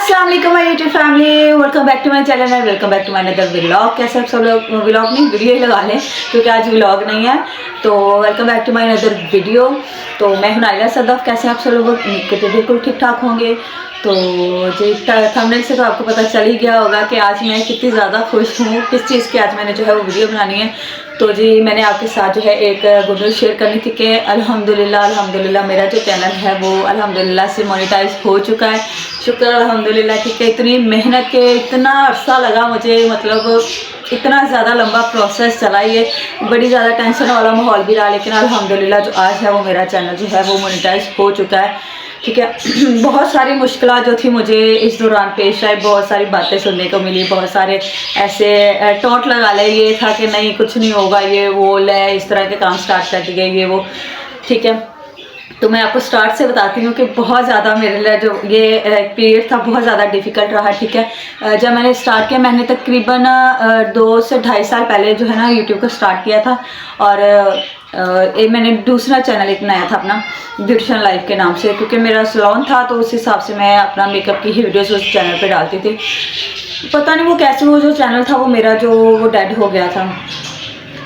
अस्सलाम वालेकुम my YouTube family, welcome back to my channel and welcome back to my another vlog. कैसे आप सब लोग? व्लॉग नहीं, वीडियो ही लगा लें क्योंकि आज व्लॉग नहीं है। तो welcome back to my another video. तो मैं हूं नाइला सदफ। कैसे आप सब लोग? उम्मीद करते बिल्कुल ठीक ठाक होंगे। तो जी थंबनेल से तो आपको पता चल ही गया होगा कि आज मैं कितनी ज़्यादा खुश हूँ, किस चीज़ की आज मैंने जो है वो वीडियो बनानी है। तो जी मैंने आपके साथ जो है एक गुड न्यूज़ शेयर करनी थी कि अल्हम्दुलिल्लाह मेरा जो चैनल है वो अल्हम्दुलिल्लाह से मोनेटाइज हो चुका है। शुक्र अल्हम्दुलिल्लाह। ठीक है, इतनी मेहनत के इतना अरसा लगा मुझे, मतलब इतना ज़्यादा लंबा प्रोसेस चला, ये बड़ी ज़्यादा टेंशन वाला माहौल भी रहा, लेकिन अल्हम्दुलिल्लाह जो आज है वो मेरा चैनल जो है वो मोनेटाइज हो चुका है। ठीक है बहुत सारी मुश्किलात जो थी मुझे इस दौरान पेश आई, बहुत सारी बातें सुनने को मिली, बहुत सारे ऐसे टोंट लगा ले, ये था कि नहीं कुछ नहीं होगा, ये वो ले, इस तरह के काम स्टार्ट कर दिए ये वो। ठीक है, तो मैं आपको स्टार्ट से बताती हूँ कि बहुत ज़्यादा मेरे लिए जो ये पीरियड था बहुत ज़्यादा डिफ़िकल्ट रहा। ठीक है, जब मैंने स्टार्ट किया, मैंने तकरीबन 2 से ढाई साल पहले जो है ना यूट्यूब को स्टार्ट किया था। और मैंने दूसरा चैनल एक बनाया था अपना ब्यूटिशियन लाइफ के नाम से, क्योंकि मेरा सैलून था तो उस हिसाब से मैं अपना मेकअप की ही वीडियोस उस चैनल पे डालती थी। पता नहीं वो कैसे वो जो चैनल था वो मेरा जो वो डेड हो गया था।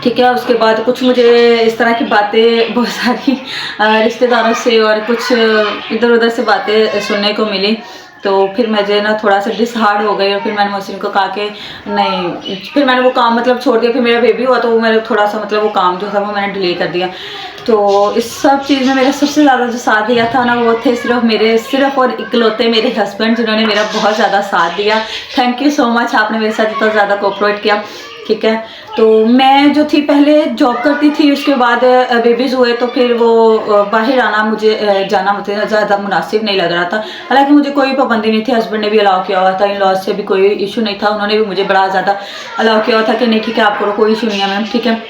ठीक है, उसके बाद कुछ मुझे इस तरह की बातें बहुत सारी रिश्तेदारों से और कुछ इधर उधर से बातें सुनने को मिली। तो फिर मुझे ना थोड़ा सा डिसहार्ड हो गई और फिर मैंने मोहसिन को कहा कि नहीं, फिर मैंने वो काम मतलब छोड़ दिया। फिर मेरा बेबी हुआ तो मैंने थोड़ा सा मतलब वो काम जो था वो मैंने डिले कर दिया। तो इस सब चीज़ में मेरा सबसे ज़्यादा जो साथ दिया था ना वो थे सिर्फ और इकलौते मेरे हस्बैंड, जिन्होंने मेरा बहुत ज़्यादा साथ दिया। थैंक यू सो मच, आपने मेरे साथ इतना ज़्यादा कोऑपरेट किया। ठीक है, तो मैं जो थी पहले जॉब करती थी, उसके बाद बेबीज़ हुए तो फिर वो बाहर आना मुझे जाना मुझे ज़्यादा मुनासिब नहीं लग रहा था। हालांकि मुझे कोई पाबंदी नहीं थी, हस्बैंड ने भी अलाउ किया हुआ था, इन लॉज से भी कोई इशू नहीं था, उन्होंने भी मुझे बड़ा ज़्यादा अलाउ किया हुआ था कि नहीं ठीक है आप करो, कोई इशू नहीं है मैम। ठीक है,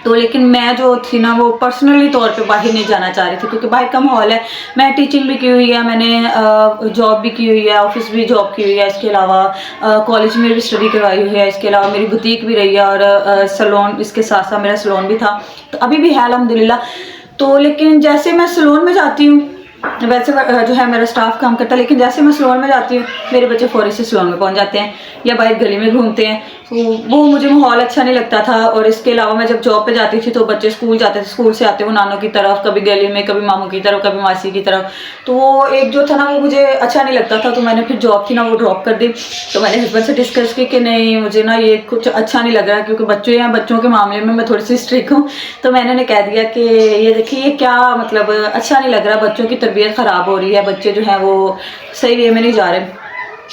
तो लेकिन मैं जो थी ना वो पर्सनली तौर पे बाहर नहीं जाना चाह रही थी, क्योंकि बाहर का माहौल है। मैं टीचिंग भी की हुई है, मैंने जॉब भी की हुई है, ऑफिस भी जॉब की हुई है, इसके अलावा कॉलेज में भी स्टडी करवाई हुई है, इसके अलावा मेरी बुटीक भी रही है और सैलून, इसके साथ साथ मेरा सैलून भी था, तो अभी भी है अल्हम्दुलिल्लाह। तो लेकिन जैसे मैं सैलून में जाती हूँ, वैसे जो है मेरा स्टाफ काम करता है, लेकिन जैसे मैं सैलून में जाती हूँ मेरे बच्चे फौरी से सैलून में पहुँच जाते हैं या बाहर गली में घूमते हैं, तो वो मुझे माहौल अच्छा नहीं लगता था। और इसके अलावा मैं जब जॉब पे जाती थी तो बच्चे स्कूल जाते थे, स्कूल से आते वो नानों की तरफ, कभी गली में, कभी मामू की तरफ, कभी मासी की तरफ, तो वो एक जो था ना वो मुझे अच्छा नहीं लगता था। तो मैंने फिर जॉब थी ना वो ड्रॉप कर दी। तो मैंने हस्बैंड से डिस्कस की कि नहीं मुझे ना ये कुछ अच्छा नहीं लग रहा, क्योंकि बच्चे हैं, बच्चों के मामले में मैं थोड़ी सी स्ट्रिक्ट हूँ। तो मैंने उन्हें कह दिया कि ये देखिए ये क्या मतलब अच्छा नहीं लग रहा, बच्चों की तरबियत ख़राब हो रही है, बच्चे जो हैं वो सही वे में नहीं जा रहे।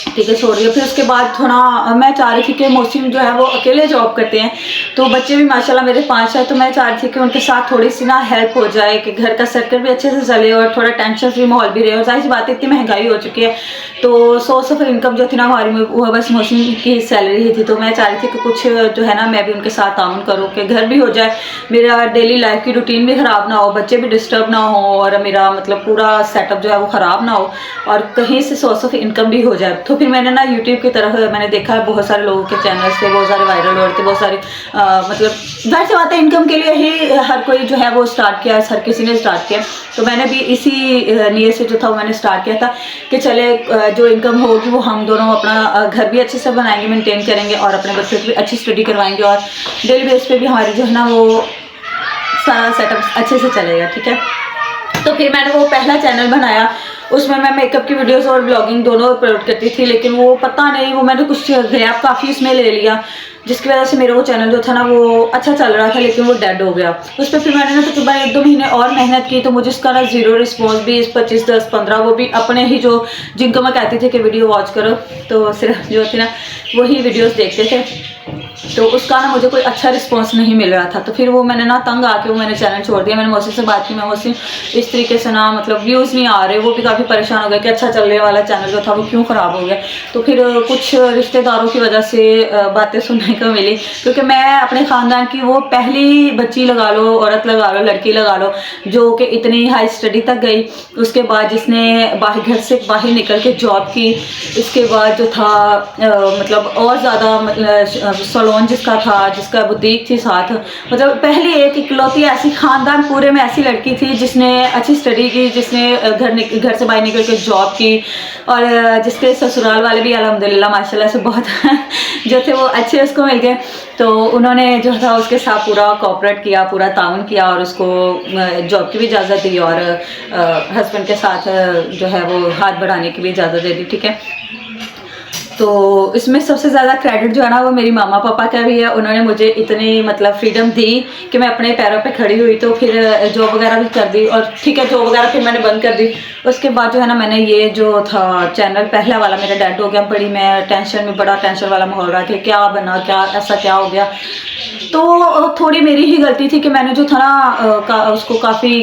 ठीक है, छोड़ दिया। फिर उसके बाद थोड़ा मैं चाह रही थी कि मौसम जो है वो अकेले जॉब करते हैं, तो बच्चे भी माशाल्लाह मेरे 5 है, तो मैं चाह रही थी कि उनके साथ थोड़ी सी ना हेल्प हो जाए, कि घर का सर्कल भी अच्छे से चले और थोड़ा टेंशन फ्री माहौल भी रहे। और जाहिर सी बात है इतनी महंगाई हो चुकी है, तो सोर्स ऑफ इनकम जो थी ना हमारी वो बस मौसम की सैलरी ही थी। तो मैं चाह रही थी कि कुछ जो है ना मैं भी उनके साथ ताउन करूँ, कि घर भी हो जाए, मेरा डेली लाइफ की रूटीन भी ख़राब ना हो, बच्चे भी डिस्टर्ब ना हो और मेरा मतलब पूरा सेटअप जो है वो ख़राब ना हो और कहीं से सोर्स ऑफ इनकम भी हो जाए। तो फिर मैंने ना यूट्यूब की तरफ मैंने देखा है बहुत सारे लोगों के चैनल्स थे, बहुत सारे वायरल हो रहे थे, बहुत सारे मतलब जाहिर सी बात है इनकम के लिए ही हर कोई जो है वो स्टार्ट किया, हर किसी ने स्टार्ट किया। तो मैंने भी इसी नीयत से जो था मैंने स्टार्ट किया था कि चले जो इनकम होगी वो हम दोनों अपना घर भी अच्छे से बनाएंगे, मेंटेन करेंगे और अपने बच्चों की भी अच्छी स्टडी करवाएंगे और डेली बेस पे भी हमारी जो है ना वो सारा सेटअप अच्छे से चलेगा। ठीक है, तो फिर मैंने वो पहला चैनल बनाया, उसमें मैं मेकअप की वीडियोस और ब्लॉगिंग दोनों अपलोड करती थी, लेकिन वो पता नहीं वो मैंने कुछ गैप काफ़ी उसमें ले लिया, जिसकी वजह से मेरा वो चैनल जो था ना वो अच्छा चल रहा था, लेकिन वो डेड हो गया। उस पर फिर मैंने ना तकरीबन 1-2 महीने और मेहनत की, तो मुझे उसका ना ज़ीरो रिस्पॉन्स, 20, 25, 10, 15 वो भी अपने ही जो जिनको मैं कहती थी कि वीडियो वॉच करो, तो सिर्फ जो थी ना वही वीडियोज़ देखते थे, तो उसका ना मुझे कोई अच्छा रिस्पॉन्स नहीं मिल रहा था। तो फिर वो मैंने ना तंग आके वो मैंने चैनल छोड़ दिया। मैंने मौसी से बात की, मैं मौसी इस तरीके से ना मतलब व्यूज़ नहीं आ रहे, वो भी काफ़ी परेशान हो गए कि अच्छा चलने वाला चैनल जो था वो क्यों ख़राब हो गया। तो फिर कुछ रिश्तेदारों की वजह से बातें सुनने को मिली, क्योंकि मैं अपने ख़ानदान की वो पहली बच्ची लगा लो, औरत लगा लो, लड़की लगा लो जो कि इतनी हाई स्टडी तक गई, उसके बाद जिसने बाहर घर से बाहर निकल के जॉब की, इसके बाद जो था मतलब और ज़्यादा सलोन जिसका था, जिसका बुटीक थी साथ, मतलब पहली एक इकलौती ऐसी ख़ानदान पूरे में ऐसी लड़की थी जिसने अच्छी स्टडी की, जिसने घर से बाहर निकल के जॉब की, और जिसके ससुराल वाले भी अल्हम्दुलिल्लाह माशाल्लाह से बहुत जो थे वो अच्छे उसको मिल गए। तो उन्होंने जो था उसके साथ पूरा कोऑपरेट किया, पूरा ताउन किया और उसको जॉब की भी इजाज़त दी और हस्बैंड के साथ जो है वो हाथ बढ़ाने की भी इजाज़त दे दी, ठीक है। तो इसमें सबसे ज़्यादा क्रेडिट जो है ना वो मेरी मामा पापा का भी है। उन्होंने मुझे इतनी मतलब फ्रीडम दी कि मैं अपने पैरों पे खड़ी हुई, तो फिर जॉब वगैरह भी कर दी, और ठीक है जॉब वगैरह फिर मैंने बंद कर दी। उसके बाद जो है ना मैंने ये जो था चैनल पहला वाला मेरा डेड हो गया, बड़ी मैं टेंशन में, बड़ा टेंशन वाला माहौल रहा कि क्या बना, क्या ऐसा क्या हो गया। तो थोड़ी मेरी ही गलती थी कि मैंने जो था ना उसको काफ़ी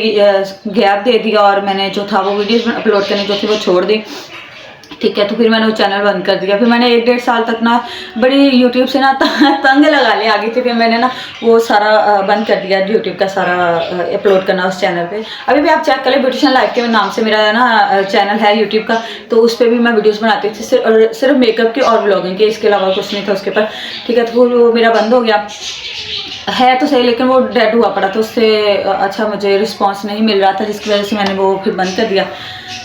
गैप दे दिया और मैंने जो था वो वीडियोज़ अपलोड करने जो थी वो छोड़ दी, ठीक है। तो फिर मैंने वो चैनल बंद कर दिया। फिर मैंने 1-1.5 साल तक ना बड़ी यूट्यूब से ना तंग लगा ले आ गई थी, फिर मैंने ना वो सारा बंद कर दिया, यूट्यूब का सारा अपलोड करना उस चैनल पे। अभी भी आप चेक कर लें, ब्यूटिशियन लाइफ के नाम से मेरा ना चैनल है यूट्यूब का, तो उस पर भी मैं वीडियोज़ बनाती थी सिर्फ मेकअप की और व्लॉगिंग की, इसके अलावा कुछ नहीं था उसके ऊपर, ठीक है। तो वो मेरा बंद हो गया है तो सही, लेकिन वो डेड हुआ पड़ा, तो उससे अच्छा मुझे रिस्पांस नहीं मिल रहा था, जिसकी वजह से मैंने वो फिर बंद कर दिया।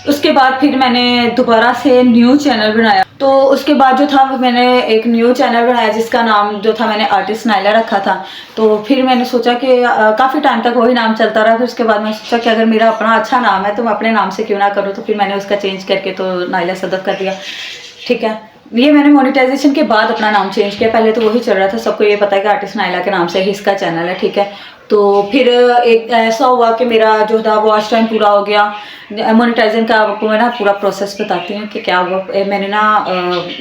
उसके बाद फिर मैंने दोबारा से न्यू चैनल बनाया। तो उसके बाद जो था मैंने एक न्यू चैनल बनाया जिसका नाम जो था मैंने आर्टिस्ट नाइला रखा था। तो फिर मैंने सोचा कि काफ़ी टाइम तक वही नाम चलता रहा। फिर उसके बाद मैंने सोचा कि अगर मेरा अपना अच्छा नाम है तो मैं अपने नाम से क्यों ना करूँ, तो फिर मैंने उसका चेंज करके तो नाइला सदफ कर दिया, ठीक है। ये मैंने मोनेटाइजेशन के बाद अपना नाम चेंज किया, पहले तो वही चल रहा था, सबको ये पता है कि आर्टिस्ट नाइला के नाम से ही इसका चैनल है, ठीक है। तो फिर एक ऐसा हुआ कि मेरा जो था वॉच टाइम पूरा हो गया। मोनेटाइजेशन का आपको मैं ना पूरा प्रोसेस बताती हूँ कि क्या हुआ। मैंने ना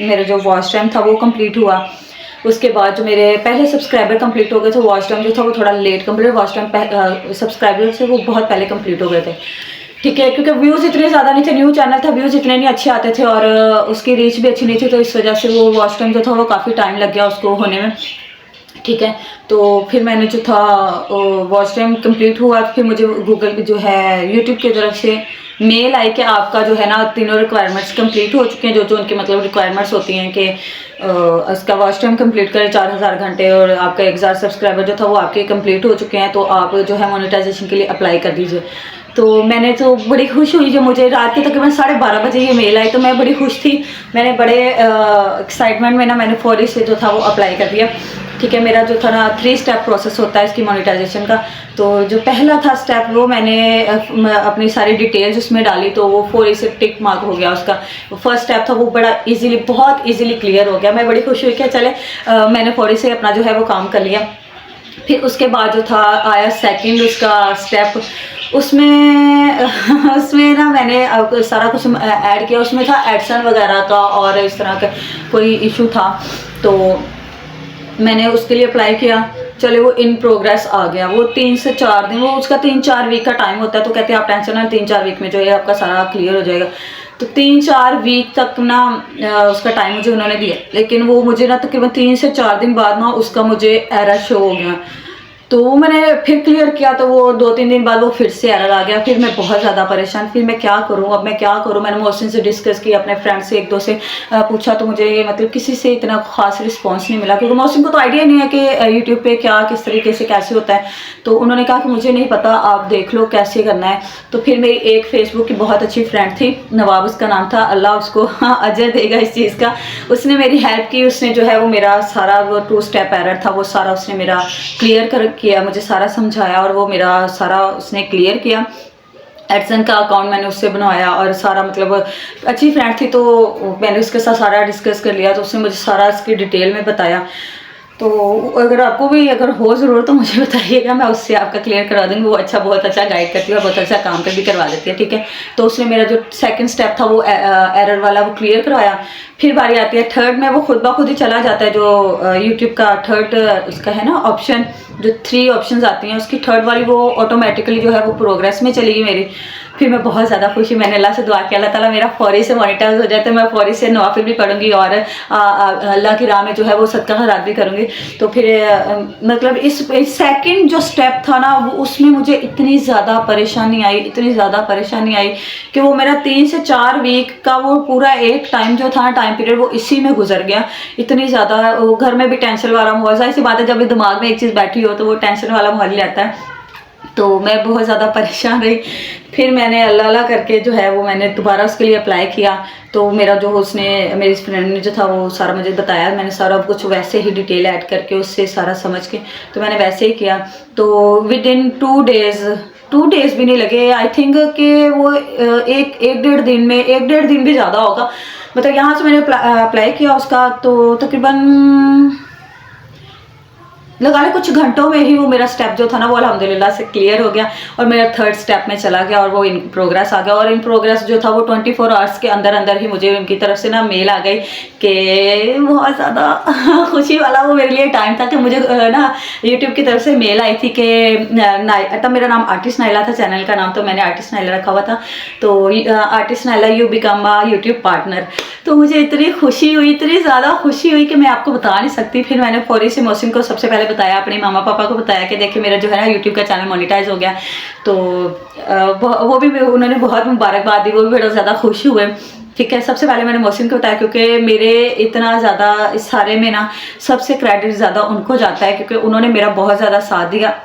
मेरा जो वॉच टाइम था वो कंप्लीट हुआ। उसके बाद जो मेरे पहले सब्सक्राइबर कंप्लीट हो गए थे, वॉच टाइम जो था वो थोड़ा late complete, watch time subscriber से वो बहुत पहले कंप्लीट हो गए थे, ठीक है। क्योंकि व्यूज़ इतने ज़्यादा नहीं थे, न्यू चैनल था, व्यूज़ इतने नहीं अच्छे आते थे और उसकी रीच भी अच्छी नहीं थी, तो इस वजह से वो वॉच टाइम जो था वो काफ़ी टाइम लग गया उसको होने में, ठीक है। तो फिर मैंने जो था वॉच टाइम कंप्लीट हुआ, फिर मुझे गूगल की जो है यूट्यूब की तरफ से मेल आई कि आपका जो है ना तीनों रिक्वायरमेंट्स कंप्लीट हो चुके हैं, जो उनकी मतलब रिक्वायरमेंट्स होती हैं कि उसका वॉच टाइम कंप्लीट करें 4000 घंटे और आपका 1000 सब्सक्राइबर जो था वो आपके कंप्लीट हो चुके हैं, तो आप जो है मोनेटाइजेशन के लिए अप्लाई कर दीजिए। तो मैंने तो बड़ी खुश हुई, जो मुझे रात के तकरीबन 12:30 बजे ये मेल आई, तो मैं बड़ी खुश थी। मैंने बड़े एक्साइटमेंट में ना मैंने फौरी से जो था वो अप्लाई कर दिया, ठीक है। मेरा जो था ना 3 स्टेप प्रोसेस होता है इसकी मोनेटाइजेशन का। तो जो पहला था स्टेप वो मैंने अपनी सारी डिटेल्स उसमें डाली, तो वो फौरी से टिक मार्क हो गया उसका। फर्स्ट स्टेप था वो बड़ा इजीली, बहुत इजीली क्लियर हो गया। मैं बड़ी खुश हुई कि चले मैंने फौरी से अपना जो है वो काम कर लिया। फिर उसके बाद जो था आया सेकंड उसका स्टेप, उसमें ना मैंने सारा कुछ ऐड किया। उसमें था एडसन वगैरह का और इस तरह का कोई इशू था, तो मैंने उसके लिए अप्लाई किया। चले वो इन प्रोग्रेस आ गया। वो 3 से 4 दिन, वो उसका 3-4 वीक का टाइम होता है, तो कहते हैं आप टेंशन ना 3-4 वीक में जो है आपका सारा क्लियर हो जाएगा। तो 3-4 वीक तक ना उसका टाइम मुझे उन्होंने दिया, लेकिन वो मुझे ना तकरीबन 3 से 4 दिन बाद ना उसका मुझे एरर शो हो गया। तो वो मैंने फिर क्लियर किया, तो वो 2-3 दिन बाद वो फिर से एरर आ गया। फिर मैं बहुत ज़्यादा परेशान, फिर मैं क्या करूँ, अब मैं क्या करूँ। मैंने मोहसिन से डिस्कस किया, अपने फ्रेंड से 1-2 से पूछा, तो मुझे मतलब किसी से इतना ख़ास रिस्पांस नहीं मिला, क्योंकि मोहसिन को तो आइडिया नहीं है कि यूट्यूब पे क्या किस तरीके से कैसे होता है। तो उन्होंने कहा कि मुझे नहीं पता, आप देख लो कैसे करना है। तो फिर मेरी एक फेसबुक की बहुत अच्छी फ्रेंड थी, नवाब उसका नाम था, अल्लाह उसको अजर देगा इस चीज़ का। उसने मेरी हेल्प की, उसने जो है वो मेरा सारा वो 2 स्टेप एरर था वो सारा उसने मेरा क्लियर कर किया, मुझे सारा समझाया और वो मेरा सारा उसने क्लियर किया। एडसन का अकाउंट मैंने उससे बनवाया और सारा मतलब अच्छी फ्रेंड थी, तो मैंने उसके साथ सारा डिस्कस कर लिया, तो उसने मुझे सारा इसकी डिटेल में बताया। तो अगर आपको भी अगर हो ज़रूरत तो मुझे बताइएगा, मैं उससे आपका क्लियर करवा दूँगी। वो बहुत अच्छा गाइड करती है और बहुत अच्छा काम पे भी करवा देती है, ठीक है। तो उसने मेरा जो सेकंड स्टेप था वो एरर वाला वो क्लियर करवाया। फिर बारी आती है थर्ड में, वो खुद ब खुद ही चला जाता है, जो यूट्यूब का थर्ड उसका है ना ऑप्शन, जो 3 ऑप्शंस आती हैं उसकी थर्ड वाली वो ऑटोमेटिकली जो है वो प्रोग्रेस में चली गई मेरी। फिर मैं बहुत ज़्यादा खुशी, मैंने अल्लाह से दुआ किया अल्लाह ताला मेरा फ़ौरी से मोनेटाइज हो जाए तो मैं फ़ौरी से नवाफिल भी पढ़ूंगी और अल्लाह की राह में जो है वो सदका खैरात भी करूँगी। तो फिर मतलब इस सेकंड जो स्टेप था ना वो उसमें मुझे इतनी ज़्यादा परेशानी आई, इतनी ज़्यादा परेशानी आई कि वो मेरा 3 से 4 वीक का वो पूरा एक टाइम जो था टाइम पीरियड वो इसी में गुजर गया। इतनी ज़्यादा घर में भी टेंशन वाला माहौल, ज़ाहिर सी बात है जब भी दिमाग में एक चीज़ बैठी हो तो वो टेंशन वाला माहौल आता है। तो मैं बहुत ज़्यादा परेशान रही। फिर मैंने अल्लाह करके जो है वो मैंने दोबारा उसके लिए अप्लाई किया। तो मेरा जो उसने मेरी फ्रेंड ने जो था वो सारा मुझे बताया, मैंने सारा कुछ वैसे ही डिटेल ऐड करके उससे सारा समझ के तो मैंने वैसे ही किया। तो विद इन 2 डेज़ भी नहीं लगे, आई थिंक कि वो एक डेढ़ दिन में, 1-1.5 दिन भी ज़्यादा होगा, मतलब यहाँ से मैंने अप्लाई किया उसका तो तकरीबन लगा ले कुछ घंटों में ही वो मेरा स्टेप जो था ना वो अल्हम्दुलिल्लाह से क्लियर हो गया और मेरा 3rd स्टेप में चला गया और वो इन प्रोग्रेस आ गया। और इन प्रोग्रेस जो था वो 24 आवर्स के अंदर अंदर ही मुझे उनकी तरफ से ना मेल आ गई कि बहुत ज़्यादा खुशी वाला वो मेरे लिए टाइम था कि मुझे ना यूट्यूब की तरफ से मेल आई थी कि तब मेरा नाम आर्टिस्ट नाइला था, चैनल का नाम तो मैंने आर्टिस्ट नाइला रखा हुआ था। तो artist Naila you become a YouTube partner. तो मुझे इतनी खुशी हुई, इतनी ज़्यादा खुशी हुई कि मैं आपको बता नहीं सकती। फिर मैंने फौरी से मोहसिन को सबसे पहले बताया, अपने मामा पापा को बताया कि देखिए मेरा जो है ना यूट्यूब का चैनल मोनेटाइज हो गया। तो वो भी उन्होंने बहुत मुबारकबाद दी, वो भी बड़ा ज़्यादा खुश हुए। ठीक है, सबसे पहले मैंने मोहसिन को बताया क्योंकि मेरे इतना ज़्यादा इस सारे में ना सबसे क्रेडिट ज़्यादा उनको जाता है क्योंकि उन्होंने मेरा बहुत ज़्यादा साथ दिया।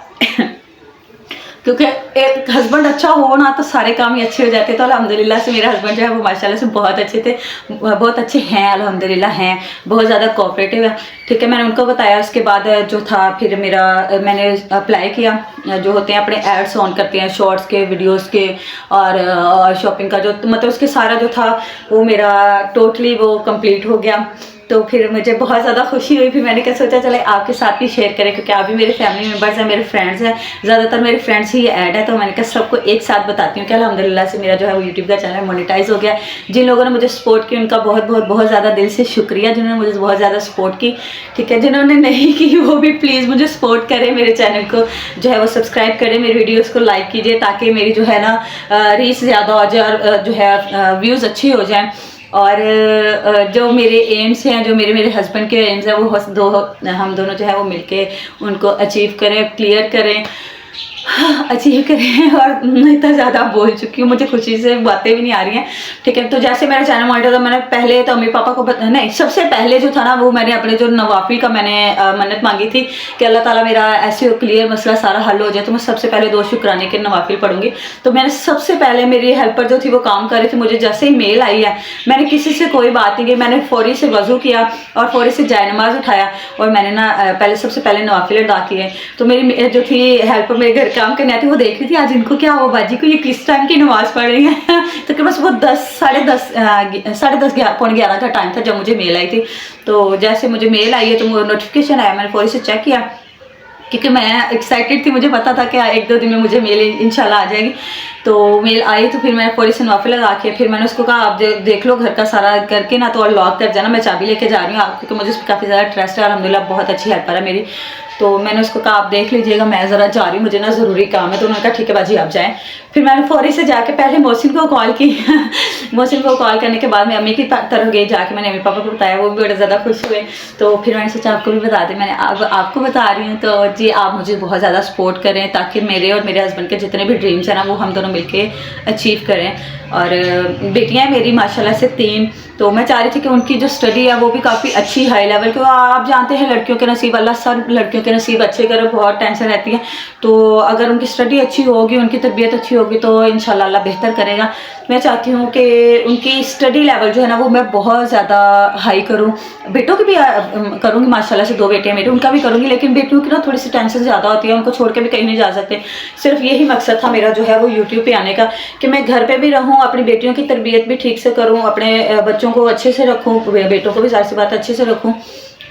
क्योंकि एक हस्बैंड अच्छा हो ना तो सारे काम ही अच्छे हो जाते हैं। तो अल्हम्दुलिल्लाह से मेरे हस्बैंड जो है वो माशाल्लाह से बहुत अच्छे थे, बहुत अच्छे हैं, अल्हम्दुलिल्लाह हैं, बहुत ज़्यादा कोऑपरेटिव है। ठीक है, मैंने उनको बताया। उसके बाद जो था फिर मैंने अप्लाई किया, जो होते हैं अपने एड्स ऑन करते हैं शॉर्ट्स के, वीडियोस के और शॉपिंग का जो मतलब उसके सारा जो था वो मेरा टोटली वो कंप्लीट हो गया। तो फिर मुझे बहुत ज़्यादा खुशी हुई। फिर मैंने क्या सोचा चले आपके साथ भी शेयर करें क्योंकि आप भी मेरे फैमिली मेम्बर्स हैं, मेरे फ्रेंड्स हैं, ज़्यादातर मेरे फ्रेंड्स ही ऐड है। तो मैंने कहा सबको एक साथ बताती हूँ कि अल्हम्दुलिल्लाह से मेरा जो है वो यूट्यूब का चैनल मोनेटाइज हो गया। जिन लोगों ने मुझे सपोर्ट की उनका बहुत ज़्यादा दिल से शुक्रिया, जिन्होंने मुझे बहुत ज़्यादा सपोर्ट की। ठीक है, जिन्होंने नहीं की वो भी प्लीज़ मुझे सपोर्ट करें, मेरे चैनल को जो है वो सब्सक्राइब करें, मेरी वीडियोज़ को लाइक कीजिए ताकि मेरी जो है ना रीच ज़्यादा हो जाए और जो है व्यूज़ अच्छी हो जाएँ। और जो मेरे एम्स हैं, जो मेरे हस्बैंड के एम्स हैं वो हम दोनों जो है वो मिलके उनको अचीव करें, क्लियर करें, अचीव करें। और इतना ज़्यादा बोल चुकी हूँ, मुझे खुशी से बातें भी नहीं आ रही हैं। ठीक है, तो जैसे मेरा चैनल मोनेटाइज था, मैंने पहले तो मम्मी पापा को नहीं, सबसे पहले जो था ना वो मैंने अपने जो नवाफिल का मैंने मन्नत मांगी थी कि अल्लाह ताला मेरा ऐसे क्लियर मसला सारा हल हो जाए तो मैं सबसे पहले 2 शुक्राने के नवाफिल पढ़ूंगी। तो मैंने सबसे पहले, मेरी हेल्पर जो थी वो काम कर रही थी, मुझे जैसे ही मेल आई है मैंने किसी से कोई बात नहीं की, मैंने फौरी से वज़ू किया और फौरी से जाए नमाज उठाया और मैंने ना सबसे पहले नवाफिल अदा किए। तो मेरी जो थी हेल्पर मेरे घर काम करने आती, वो देख रही थी आज इनको क्या हुआ, बाजी को ये किस टाइम की नमाज़ पढ़ रही है। तो बस वो 10 पौने 11 का टाइम था जब मुझे मेल आई थी। तो जैसे मुझे मेल आई है तो वो नोटिफिकेशन आया, मैंने फौरी से चेक किया क्योंकि मैं एक्साइटेड थी, मुझे पता था कि 1-2 दिन में मुझे मेल इंशाल्लाह आ जाएगी। तो मेल आई तो फिर मैंने फौरी से नवाफिल लगा के फिर मैंने उसको कहा आप देख लो घर का सारा करके ना तो और लॉक कर जाना, मैं चाबी लेके जा रही हूँ क्योंकि मुझे उस पर काफ़ी ज़्यादा ट्रस्ट है, अल्हम्दुलिल्लाह बहुत अच्छी हेल्पर है मेरी। तो मैंने उसको कहा आप देख लीजिएगा, मैं ज़रा जा रही हूँ, मुझे ना ज़रूरी काम है। तो उन्होंने कहा ठीक है बाजी आप जाएँ। फिर मैंने फौरी से जाके पहले मोहसिन को कॉल की। मोहसिन को कॉल करने के बाद मैं अम्मी की तरफ गई, जाके मैंने अम्मी पापा को बताया, वो भी बड़े ज़्यादा खुश हुए। तो फिर मैंने सोचा आपको भी बता दें, मैंने अब आपको बता रही हूँ। तो जी आप मुझे बहुत ज़्यादा सपोर्ट करें ताकि मेरे और मेरे हस्बैंड के जितने भी ड्रीम्स हैं ना वो हम दोनों मिलके अचीव करें। और बेटियाँ हैं मेरी माशाल्लाह से 3, तो मैं चाह रही थी कि उनकी जो स्टडी है वो भी काफ़ी अच्छी हाई लेवल की। आप जानते हैं लड़कियों के नसीब, अल्लाह सब लड़कियों के नसीब अच्छे करे, बहुत टेंशन रहती है। तो अगर उनकी स्टडी अच्छी होगी, उनकी तरबियत अच्छी होगी तो इंशाल्लाह अल्लाह बेहतर करेगा। मैं चाहती हूँ कि उनकी स्टडी लेवल जो है ना वो मैं बहुत ज़्यादा हाई करूँ। बेटों की भी करूँगी, माशाल्लाह से 2 बेटे हैं मेरे, उनका भी करूँगी, लेकिन बेटियों की ना थोड़ी सी टेंशन ज़्यादा होती है, उनको छोड़ के भी कहीं नहीं जा सकते। सिर्फ यही मकसद था मेरा जो है वो यूट्यूब पे आने का कि मैं घर पे भी रहूँ, अपनी बेटियों की तरबियत भी ठीक से करूँ, अपने बच्चों को अच्छे से रखूँ, बेटों को भी ज़ाहिर सी बात अच्छे से रखूँ।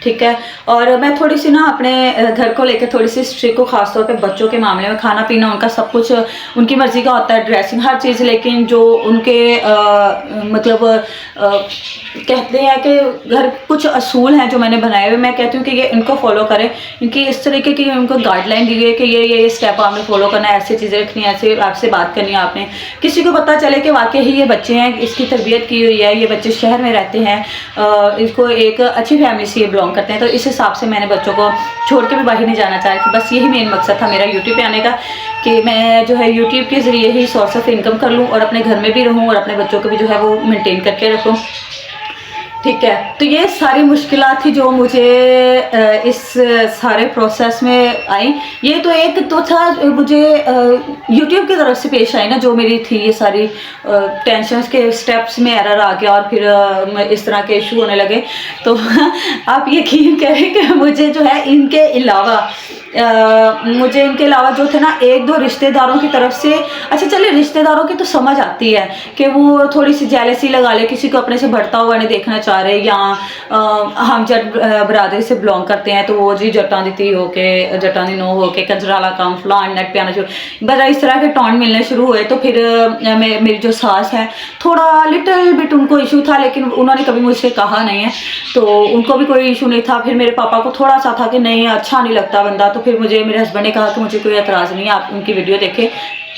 ठीक है। और मैं थोड़ी सी ना अपने घर को लेकर थोड़ी सी स्ट्रिक्ट हूँ, खासतौर पे बच्चों के मामले में। खाना पीना उनका सब कुछ उनकी मर्ज़ी का होता है, ड्रेसिंग हर चीज़, लेकिन जो उनके मतलब कहते हैं कि घर कुछ असूल हैं जो मैंने बनाए हुए, मैं कहती हूँ कि ये इनको फॉलो करें। क्योंकि इस तरीके की उनको गाइडलाइन दी गई है कि ये स्टेप आपने फॉलो करना है, ऐसी चीज़ें रखनी है, ऐसे आपसे बात करनी है आपने। किसी को पता चले कि वाकई ही ये बच्चे हैं, इसकी तरबियत की हुई है, ये बच्चे शहर में रहते हैं, इसको एक अच्छी फैमिली से ये बिलोंग करते हैं, तो इस हिसाब से मैंने बच्चों को छोड़ के भी बाहर नहीं जाना चाहा। कि बस यही मेन मकसद था मेरा यूट्यूब पे आने का, कि मैं जो है यूट्यूब के ज़रिए ही सोर्स ऑफ इनकम कर लूँ और अपने घर में भी रहूँ और अपने बच्चों को भी जो है वो मेंटेन करके रखूँ। ठीक है, तो ये सारी मुश्किलात थी जो मुझे इस सारे प्रोसेस में आई। ये तो एक तो था मुझे यूट्यूब की तरफ से पेश आई ना, जो मेरी थी ये सारी टेंशन्स के स्टेप्स में एरर आ गया और फिर इस तरह के इशू होने लगे। तो आप यकीन करें कि मुझे जो है इनके अलावा मुझे इनके अलावा जो थे ना एक दो रिश्तेदारों की तरफ से, अच्छा चलिए रिश्तेदारों की तो समझ आती है कि वो थोड़ी सी जेलसी लगा ले, किसी को अपने से बढ़ता हुआ नहीं देखना चाह रहे, या हम जट बरादरी से बिलोंग करते हैं तो वो जी जटानी दी हो के जटानी नो हो के कजराला काम फलान नेट पे आना शुरू, बस इस तरह के टॉन्ट मिलने शुरू हुए। तो फिर मेरी जो सास है थोड़ा लिटिल बिट उनको इशू था, लेकिन उन्होंने कभी मुझसे कहा नहीं है, तो उनको भी कोई इशू नहीं था। फिर मेरे पापा को थोड़ा सा था कि नहीं अच्छा नहीं लगता बंदा, तो फिर मुझे मेरे हस्बैंड ने कहा कि मुझे कोई एतराज़ नहीं है, आप उनकी वीडियो देखें,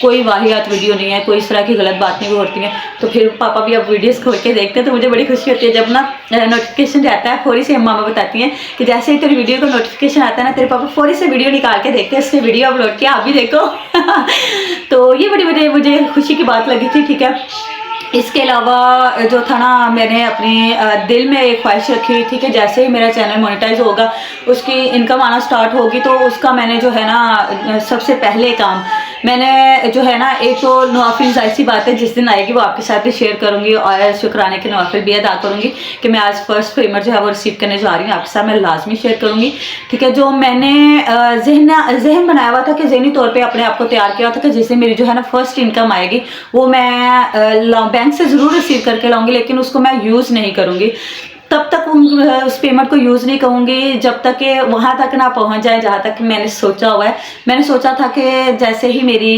कोई वाहियात वीडियो नहीं है, कोई इस तरह की गलत बात नहीं होती है। तो फिर पापा भी अब वीडियोस खोल के देखते हैं, तो मुझे बड़ी खुशी होती है जब ना नोटिफिकेशन रहता है। फौरी से मामा बताती हैं कि जैसे ही तेरी वीडियो का नोटिफिकेशन आता है ना, तेरे पापा फौरी से वीडियो निकाल के देखते हैं, इसके वीडियो अपलोड किया, आप भी देखो। तो ये बड़ी मुझे खुशी की बात लगी थी। ठीक है, इसके अलावा जो था ना, मैंने अपने दिल में एक ख्वाहिश रखी हुई थी कि जैसे ही मेरा चैनल मोनेटाइज होगा, उसकी इनकम आना स्टार्ट होगी, तो उसका मैंने जो है ना सबसे पहले काम मैंने जो है ना, एक तो नवाफिल जाहिर सी बात है जिस दिन आएगी वो आपके साथ भी शेयर करूंगी, और शुक्राने के नवाफिल भी अदा करूंगी कि मैं आज फर्स्ट पेमेंट जो है वो रिसीव करने जा रही हूँ, आपके साथ मैं लाजमी शेयर करूंगी। ठीक है, जो मैंने जहन बनाया हुआ था कि जहनी तौर पे अपने आप को तैयार किया था कि जिससे मेरी जो है ना फर्स्ट इनकम आएगी, वो मैं बैंक से ज़रूर रिसीव करके लाऊंगी, लेकिन उसको मैं यूज़ नहीं करूँगी। तब तक उस पेमेंट को यूज़ नहीं करूँगी जब तक कि वहाँ तक ना पहुँच जाए जहाँ तक मैंने सोचा हुआ है। मैंने सोचा था कि जैसे ही मेरी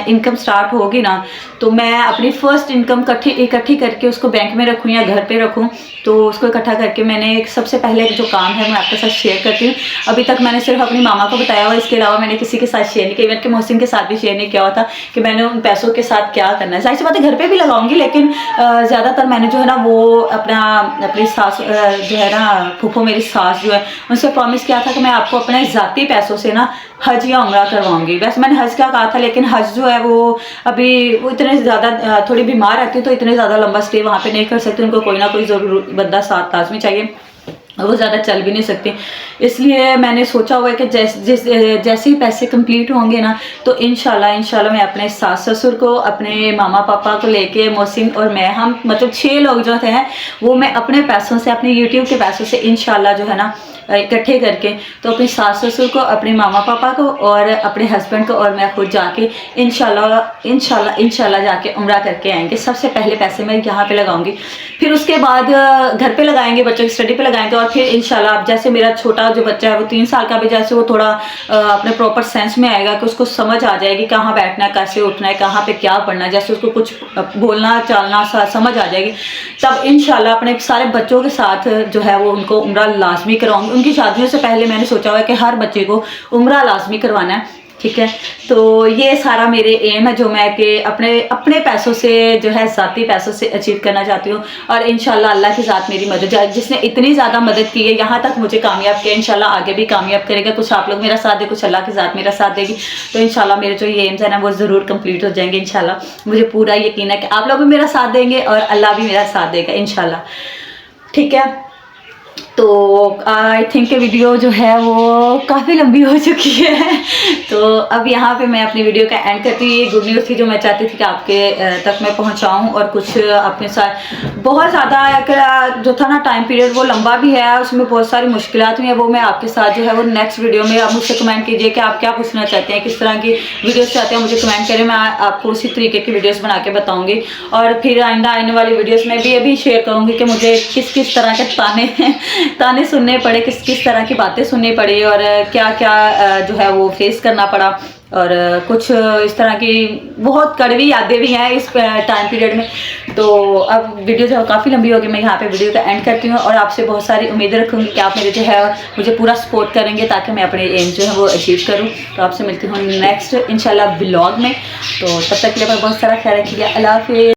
इनकम स्टार्ट होगी ना, तो मैं अपनी फ़र्स्ट इनकम इकट्ठी करके उसको बैंक में रखूँ या घर पे रखूँ। तो उसको इकट्ठा करके मैंने सबसे पहले जो काम है मैं आपके साथ शेयर करती हूँ। अभी तक मैंने सिर्फ अपनी मामा को बताया हुआ, इसके अलावा मैंने किसी के साथ शेयर नहीं किया, इवन के मोहसिन के साथ भी शेयर नहीं किया हुआ था कि मैंने उन पैसों के साथ क्या करना है। जाहिर सी बात है घर पे भी लगाऊंगी, लेकिन ज़्यादातर मैंने जो है ना वो अपनी सास जो है ना, फूफो मेरी सास जो है, उनसे प्रॉमिस किया था कि मैं आपको अपने ज़ाती पैसों से ना हज या उम्रा करवाऊंगी। वैसे मैंने हज का कहा था, लेकिन हज जो है वो अभी वो इतने ज़्यादा थोड़ी बीमार रहती है, तो इतने ज़्यादा लंबा स्टे वहाँ पे नहीं कर सकती, उनको कोई ना कोई ज़रूर बंदा साथ लाजमी चाहिए, वो ज़्यादा चल भी नहीं सकती। इसलिए मैंने सोचा हुआ है कि जैसे ही पैसे कंप्लीट होंगे ना, तो इंशाल्लाह मैं अपने सास ससुर को, अपने मामा पापा को लेके, मोहसिन और मैं, हम मतलब 6 लोग जो थे हैं, वो मैं अपने पैसों से, अपने यूट्यूब के पैसों से इंशाल्लाह जो है ना इकट्ठे करके, तो अपने सास ससुर को, अपने मामा पापा को और अपने हस्बैंड को और मैं खुद जाके इंशाल्लाह जाके उम्रा करके आएंगे। सबसे पहले पैसे मैं यहाँ पे लगाऊंगी, फिर उसके बाद घर पे लगाएंगे, बच्चों की स्टडी पे लगाएंगे, और फिर इंशाल्लाह अब जैसे मेरा छोटा जो बच्चा है वो 3 साल का भी, जैसे वो थोड़ा अपने प्रॉपर सेंस में आएगा कि उसको समझ आ जाएगी कहाँ बैठना है, कैसे उठना है, कहाँ पे क्या पढ़ना है, जैसे उसको कुछ बोलना चालना समझ आ जाएगी, तब इंशाल्लाह अपने सारे बच्चों के साथ जो है वो उनको उम्रा लाजमी कराऊंगी। उनकी शादियों से पहले मैंने सोचा हुआ है कि हर बच्चे को उम्रा लाजमी करवाना है। ठीक है, तो ये सारा मेरे एम है जो मैं कि अपने पैसों से जो है ज़ाती पैसों से अचीव करना चाहती हूँ, और इंशाल्लाह अल्लाह के साथ मेरी मदद, जिसने इतनी ज़्यादा मदद की है यहाँ तक मुझे कामयाब किया, इंशाल्लाह आगे भी कामयाब करेगा। कुछ आप लोग मेरा साथ दे, कुछ अल्लाह के साथ मेरा साथ देगी, तो इंशाल्लाह मेरे जो ये एम्स है ना वो ज़रूर कंप्लीट हो जाएंगे इंशाल्लाह। मुझे पूरा यकीन है कि आप लोग भी मेरा साथ देंगे और अल्लाह भी मेरा साथ देगा इंशाल्लाह। ठीक है, तो आई थिंक वीडियो जो है वो काफ़ी लंबी हो चुकी है, तो अब यहाँ पे मैं अपनी वीडियो का एंड करती हूँ। ये गुड न्यूज़ थी जो मैं चाहती थी कि आपके तक मैं पहुँचाऊँ, और कुछ अपने साथ बहुत ज़्यादा जो था ना टाइम पीरियड वो लंबा भी है, उसमें बहुत सारी मुश्किलात हुई हैं, वो मैं आपके साथ जो है वो नेक्स्ट वीडियो में आप मुझसे कमेंट कीजिए कि आप क्या पूछना चाहते हैं, किस तरह की वीडियोज़ चाहते हैं, मुझे कमेंट करें, मैं आपको उसी तरीके की वीडियोज़ बना के बताऊँगी। और फिर आइंदा आने वाली वीडियोज़ में भी अभी शेयर करूँगी कि मुझे किस तरह के ताने ताने सुनने पड़े, किस किस तरह की बातें सुननी पड़ी और क्या क्या जो है वो फेस करना पड़ा, और कुछ इस तरह की बहुत कड़वी यादें भी हैं इस टाइम पीरियड में। तो अब वीडियो जो है काफ़ी लंबी होगी, मैं यहाँ पे वीडियो का एंड करती हूँ और आपसे बहुत सारी उम्मीदें रखूँगी कि आप मेरे जो है मुझे पूरा सपोर्ट करेंगे ताकि मैं अपने एम जो है वो अचीव करूँ। तो आपसे मिलती हूँ नेक्स्ट इंशाल्लाह ब्लॉग में। तो तब तक के लिए बहुत सारा ख्याल रखिएगा। अल्लाह हाफिज़।